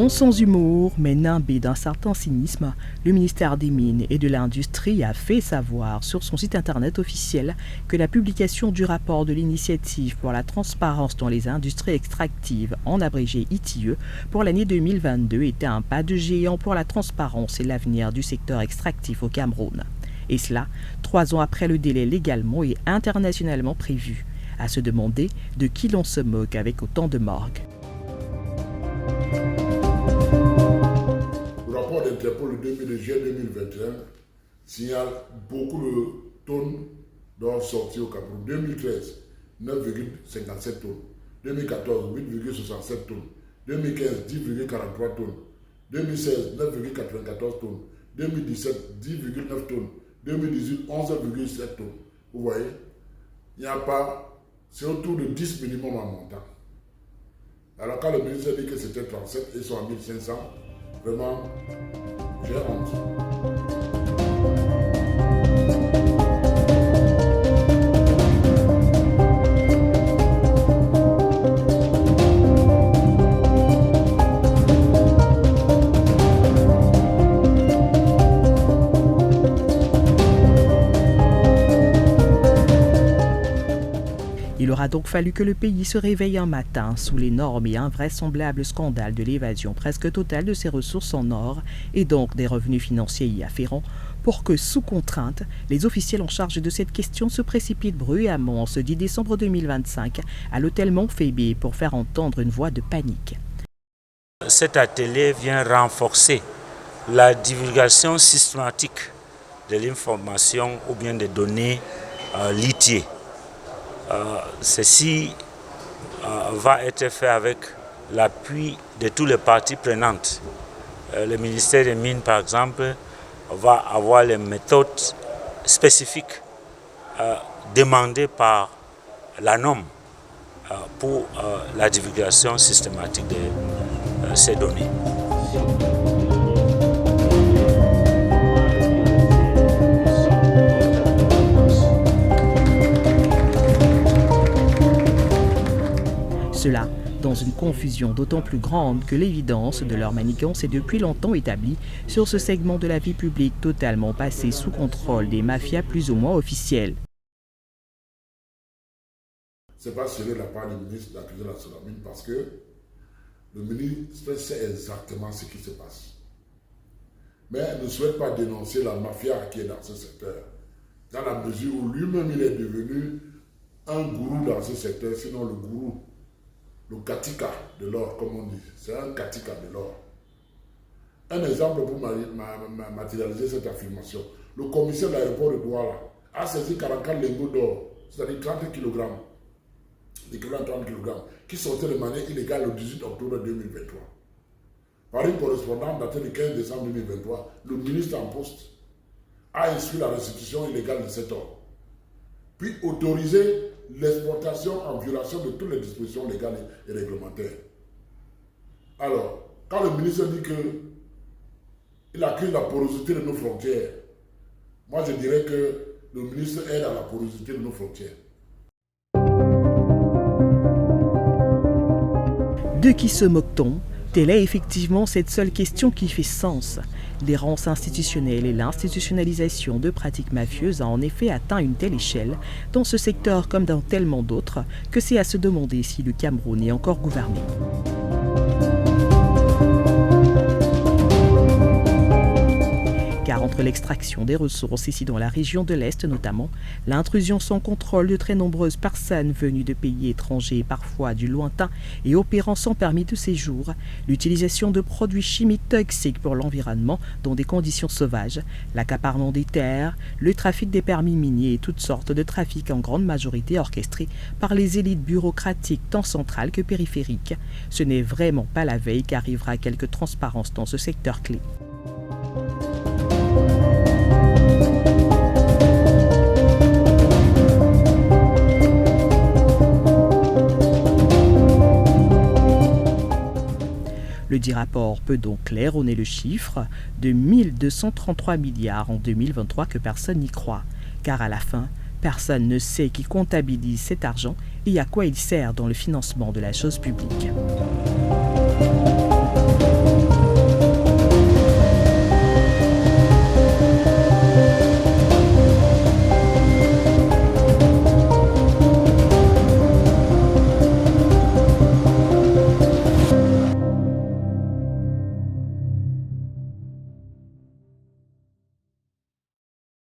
Non sans humour, mais nimbé d'un certain cynisme, le ministère des Mines et de l'Industrie a fait savoir sur son site internet officiel que la publication du rapport de l'Initiative pour la transparence dans les industries extractives, en abrégé ITIE, pour l'année 2022 était un pas de géant pour la transparence et l'avenir du secteur extractif au Cameroun. Et cela, 3 ans après le délai légalement et internationalement prévu. À se demander de qui l'on se moque avec autant de morgue. Le rapport d'Interpol de juillet 2021 signale beaucoup de tonnes d'or sorties au Cameroun. 2013, 9,57 tonnes. 2014, 8,67 tonnes. 2015, 10,43 tonnes. 2016, 9,94 tonnes. 2017, 10,9 tonnes. 2018, 11,7 tonnes. Vous voyez, il n'y a pas, c'est autour de 10 minimum en montant. Alors quand le ministre dit que c'était 37 et ils sont à 1500, vraiment, j'ai honte. Il aura donc fallu que le pays se réveille un matin sous l'énorme et invraisemblable scandale de l'évasion presque totale de ses ressources en or et donc des revenus financiers y afférents pour que, sous contrainte, les officiels en charge de cette question se précipitent bruyamment ce 10 décembre 2025 à l'hôtel Montphébé pour faire entendre une voix de panique. Cet atelier vient renforcer la divulgation systématique de l'information ou bien des données litiées. Ceci va être fait avec l'appui de toutes les parties prenantes. Le ministère des Mines, par exemple, va avoir les méthodes spécifiques demandées par la norme pour la divulgation systématique de ces données. Cela dans une confusion d'autant plus grande que l'évidence de leur manigance est depuis longtemps établie sur ce segment de la vie publique totalement passé sous contrôle des mafias plus ou moins officielles. Ce n'est pas sérieux de la part du ministre d'accuser la Solamine parce que le ministre sait exactement ce qui se passe. Mais il ne souhaite pas dénoncer la mafia qui est dans ce secteur, dans la mesure où lui-même il est devenu un gourou dans ce secteur, sinon le gourou. Le katika de l'or, comme on dit. C'est un katika de l'or. Un exemple pour matérialiser cette affirmation. Le commissaire de l'aéroport de Douala a saisi 44 lingots d'or, c'est-à-dire 30 kg, l'équivalent de 30 kg, qui sortaient de manière illégale le 18 octobre 2023. Par une correspondance datée du 15 décembre 2023, le ministre en poste a instruit la restitution illégale de cet or, puis autorisé l'exportation en violation de toutes les dispositions légales et réglementaires. Alors, quand le ministre dit qu'il accuse la porosité de nos frontières, moi je dirais que le ministre aide à la porosité de nos frontières. De qui se moque-t-on ? Telle est effectivement cette seule question qui fait sens. L'errance institutionnelle et l'institutionnalisation de pratiques mafieuses a en effet atteint une telle échelle, dans ce secteur comme dans tellement d'autres, que c'est à se demander si le Cameroun est encore gouverné. Car entre l'extraction des ressources ici dans la région de l'Est notamment, l'intrusion sans contrôle de très nombreuses personnes venues de pays étrangers, parfois du lointain et opérant sans permis de séjour, l'utilisation de produits chimiques toxiques pour l'environnement dans des conditions sauvages, l'accaparement des terres, le trafic des permis miniers et toutes sortes de trafics en grande majorité orchestrés par les élites bureaucratiques tant centrales que périphériques, ce n'est vraiment pas la veille qu'arrivera quelque transparence dans ce secteur clé. Le dit rapport peut donc claironner le chiffre de 1233 milliards en 2023 que personne n'y croit, car à la fin, personne ne sait qui comptabilise cet argent et à quoi il sert dans le financement de la chose publique.